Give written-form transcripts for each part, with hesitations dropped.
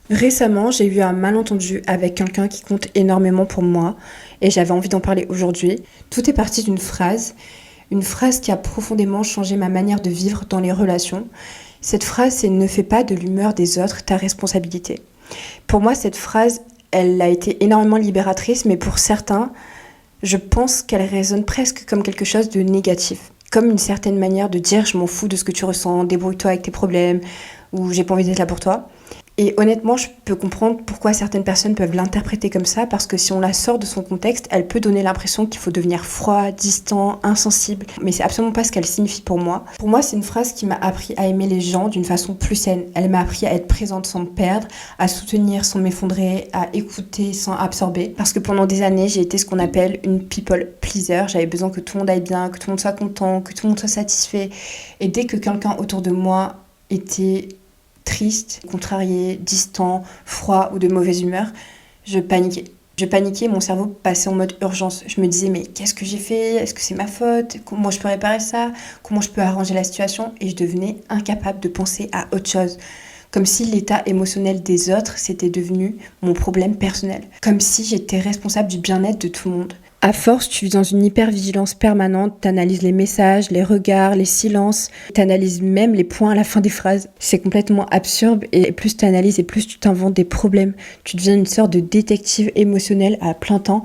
Récemment, j'ai eu un malentendu avec quelqu'un qui compte énormément pour moi et j'avais envie d'en parler aujourd'hui. Tout est parti une phrase qui a profondément changé ma manière de vivre dans les relations. Cette phrase, c'est ne fais pas de l'humeur des autres ta responsabilité. Pour moi, cette phrase, elle a été énormément libératrice, mais pour certains, je pense qu'elle résonne presque comme quelque chose de négatif. Comme une certaine manière de dire je m'en fous de ce que tu ressens, débrouille-toi avec tes problèmes, ou j'ai pas envie d'être là pour toi. Et honnêtement, je peux comprendre pourquoi certaines personnes peuvent l'interpréter comme ça, parce que si on la sort de son contexte, elle peut donner l'impression qu'il faut devenir froid, distant, insensible. Mais c'est absolument pas ce qu'elle signifie pour moi. Pour moi, c'est une phrase qui m'a appris à aimer les gens d'une façon plus saine. Elle m'a appris à être présente sans me perdre, à soutenir sans m'effondrer, à écouter sans absorber. Parce que pendant des années, j'ai été ce qu'on appelle une people pleaser. J'avais besoin que tout le monde aille bien, que tout le monde soit content, que tout le monde soit satisfait. Et dès que quelqu'un autour de moi était triste, contrarié, distant, froid ou de mauvaise humeur, je paniquais. Je paniquais, mon cerveau passait en mode urgence. Je me disais, mais qu'est-ce que j'ai fait? Est-ce que c'est ma faute? Comment je peux réparer ça? Comment je peux arranger la situation? Et je devenais incapable de penser à autre chose. Comme si l'état émotionnel des autres, c'était devenu mon problème personnel. Comme si j'étais responsable du bien-être de tout le monde. À force, tu vis dans une hypervigilance permanente, t'analyses les messages, les regards, les silences, t'analyses même les points à la fin des phrases. C'est complètement absurde et plus t'analyses et plus tu t'inventes des problèmes. Tu deviens une sorte de détective émotionnel à plein temps.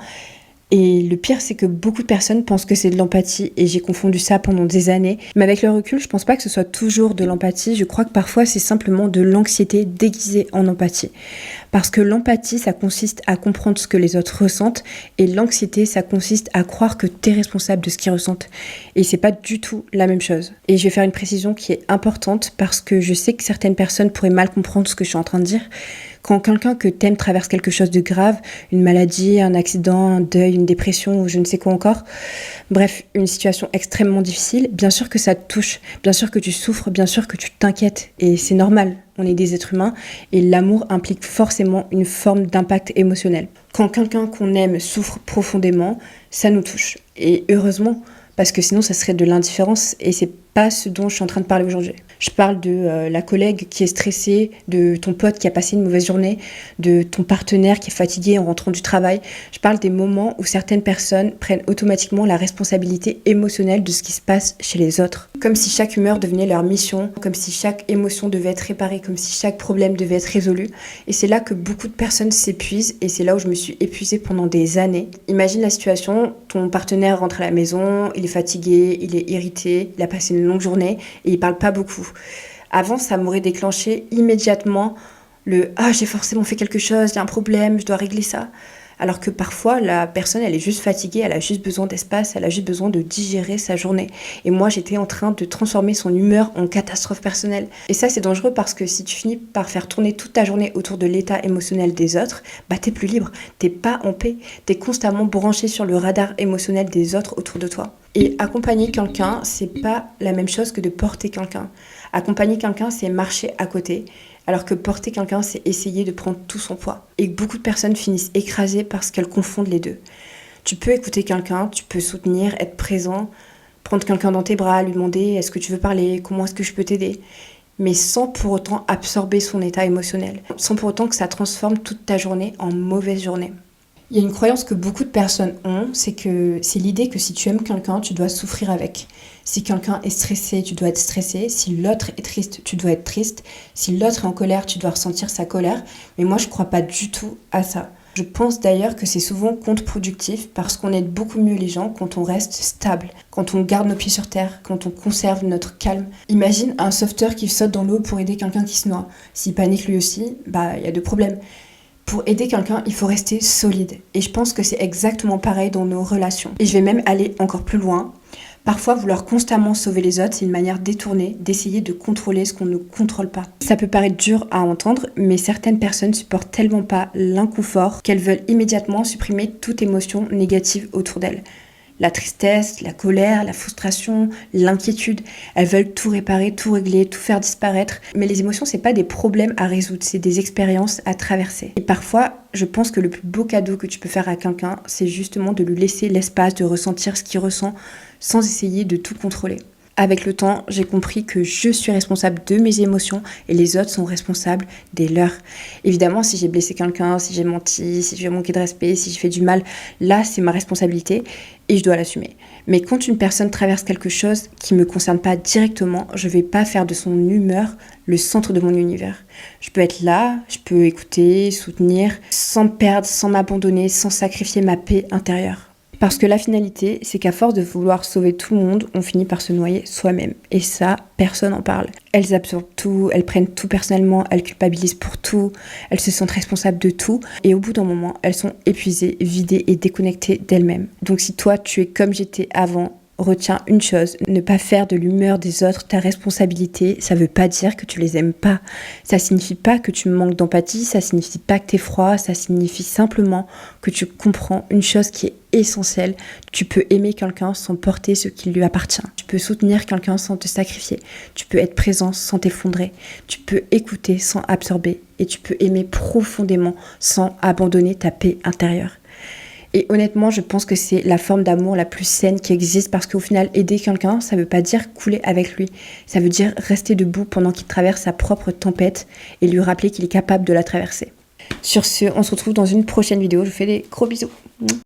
Et le pire, c'est que beaucoup de personnes pensent que c'est de l'empathie et j'ai confondu ça pendant des années. Mais avec le recul, je pense pas que ce soit toujours de l'empathie. Je crois que parfois, c'est simplement de l'anxiété déguisée en empathie. Parce que l'empathie, ça consiste à comprendre ce que les autres ressentent et l'anxiété, ça consiste à croire que t'es responsable de ce qu'ils ressentent. Et c'est pas du tout la même chose. Et je vais faire une précision qui est importante parce que je sais que certaines personnes pourraient mal comprendre ce que je suis en train de dire. Quand quelqu'un que t'aimes traverse quelque chose de grave, une maladie, un accident, un deuil, une dépression ou je ne sais quoi encore, bref, une situation extrêmement difficile, bien sûr que ça te touche, bien sûr que tu souffres, bien sûr que tu t'inquiètes et c'est normal, on est des êtres humains et l'amour implique forcément une forme d'impact émotionnel. Quand quelqu'un qu'on aime souffre profondément, ça nous touche et heureusement parce que sinon ça serait de l'indifférence et c'est pas ce dont je suis en train de parler aujourd'hui. Je parle de la collègue qui est stressée, de ton pote qui a passé une mauvaise journée, de ton partenaire qui est fatigué en rentrant du travail. Je parle des moments où certaines personnes prennent automatiquement la responsabilité émotionnelle de ce qui se passe chez les autres. Comme si chaque humeur devenait leur mission, comme si chaque émotion devait être réparée, comme si chaque problème devait être résolu. Et c'est là que beaucoup de personnes s'épuisent et c'est là où je me suis épuisée pendant des années. Imagine la situation, ton partenaire rentre à la maison, il est fatigué, il est irrité, il a passé une longue journée et il parle pas beaucoup. Avant, ça m'aurait déclenché immédiatement le « Ah, j'ai forcément fait quelque chose, il y a un problème, je dois régler ça ». Alors que parfois, la personne, elle est juste fatiguée, elle a juste besoin d'espace, elle a juste besoin de digérer sa journée. Et moi, j'étais en train de transformer son humeur en catastrophe personnelle. Et ça, c'est dangereux parce que si tu finis par faire tourner toute ta journée autour de l'état émotionnel des autres, bah t'es plus libre, t'es pas en paix, t'es constamment branché sur le radar émotionnel des autres autour de toi. Et accompagner quelqu'un, c'est pas la même chose que de porter quelqu'un. Accompagner quelqu'un, c'est marcher à côté. Alors que porter quelqu'un, c'est essayer de prendre tout son poids. Et beaucoup de personnes finissent écrasées parce qu'elles confondent les deux. Tu peux écouter quelqu'un, tu peux soutenir, être présent, prendre quelqu'un dans tes bras, lui demander « Est-ce que tu veux parler? Comment est-ce que je peux t'aider ?» Mais sans pour autant absorber son état émotionnel. Sans pour autant que ça transforme toute ta journée en mauvaise journée. Il y a une croyance que beaucoup de personnes ont, c'est l'idée que si tu aimes quelqu'un, tu dois souffrir avec. Si quelqu'un est stressé, tu dois être stressé. Si l'autre est triste, tu dois être triste. Si l'autre est en colère, tu dois ressentir sa colère. Mais moi, je ne crois pas du tout à ça. Je pense d'ailleurs que c'est souvent contre-productif parce qu'on aide beaucoup mieux les gens quand on reste stable, quand on garde nos pieds sur terre, quand on conserve notre calme. Imagine un sauveteur qui saute dans l'eau pour aider quelqu'un qui se noie. S'il panique lui aussi, il y a deux problèmes. Pour aider quelqu'un, il faut rester solide. Et je pense que c'est exactement pareil dans nos relations. Et je vais même aller encore plus loin. Parfois, vouloir constamment sauver les autres, c'est une manière détournée d'essayer de contrôler ce qu'on ne contrôle pas. Ça peut paraître dur à entendre, mais certaines personnes supportent tellement pas l'inconfort qu'elles veulent immédiatement supprimer toute émotion négative autour d'elles. La tristesse, la colère, la frustration, l'inquiétude. Elles veulent tout réparer, tout régler, tout faire disparaître. Mais les émotions, c'est pas des problèmes à résoudre, c'est des expériences à traverser. Et parfois, je pense que le plus beau cadeau que tu peux faire à quelqu'un, c'est justement de lui laisser l'espace de ressentir ce qu'il ressent sans essayer de tout contrôler. Avec le temps, j'ai compris que je suis responsable de mes émotions et les autres sont responsables des leurs. Évidemment, si j'ai blessé quelqu'un, si j'ai menti, si j'ai manqué de respect, si j'ai fait du mal, là, c'est ma responsabilité et je dois l'assumer. Mais quand une personne traverse quelque chose qui ne me concerne pas directement, je ne vais pas faire de son humeur le centre de mon univers. Je peux être là, je peux écouter, soutenir, sans me perdre, sans m'abandonner, sans sacrifier ma paix intérieure. Parce que la finalité, c'est qu'à force de vouloir sauver tout le monde, on finit par se noyer soi-même. Et ça, personne n'en parle. Elles absorbent tout, elles prennent tout personnellement, elles culpabilisent pour tout, elles se sentent responsables de tout. Et au bout d'un moment, elles sont épuisées, vidées et déconnectées d'elles-mêmes. Donc si toi, tu es comme j'étais avant, retiens une chose, ne pas faire de l'humeur des autres ta responsabilité, ça veut pas dire que tu les aimes pas. Ça signifie pas que tu manques d'empathie, ça signifie pas que t'es froid, ça signifie simplement que tu comprends une chose qui est essentielle. Tu peux aimer quelqu'un sans porter ce qui lui appartient. Tu peux soutenir quelqu'un sans te sacrifier. Tu peux être présent sans t'effondrer. Tu peux écouter sans absorber. Et tu peux aimer profondément sans abandonner ta paix intérieure. Et honnêtement, je pense que c'est la forme d'amour la plus saine qui existe parce qu'au final, aider quelqu'un, ça veut pas dire couler avec lui. Ça veut dire rester debout pendant qu'il traverse sa propre tempête et lui rappeler qu'il est capable de la traverser. Sur ce, on se retrouve dans une prochaine vidéo. Je vous fais des gros bisous.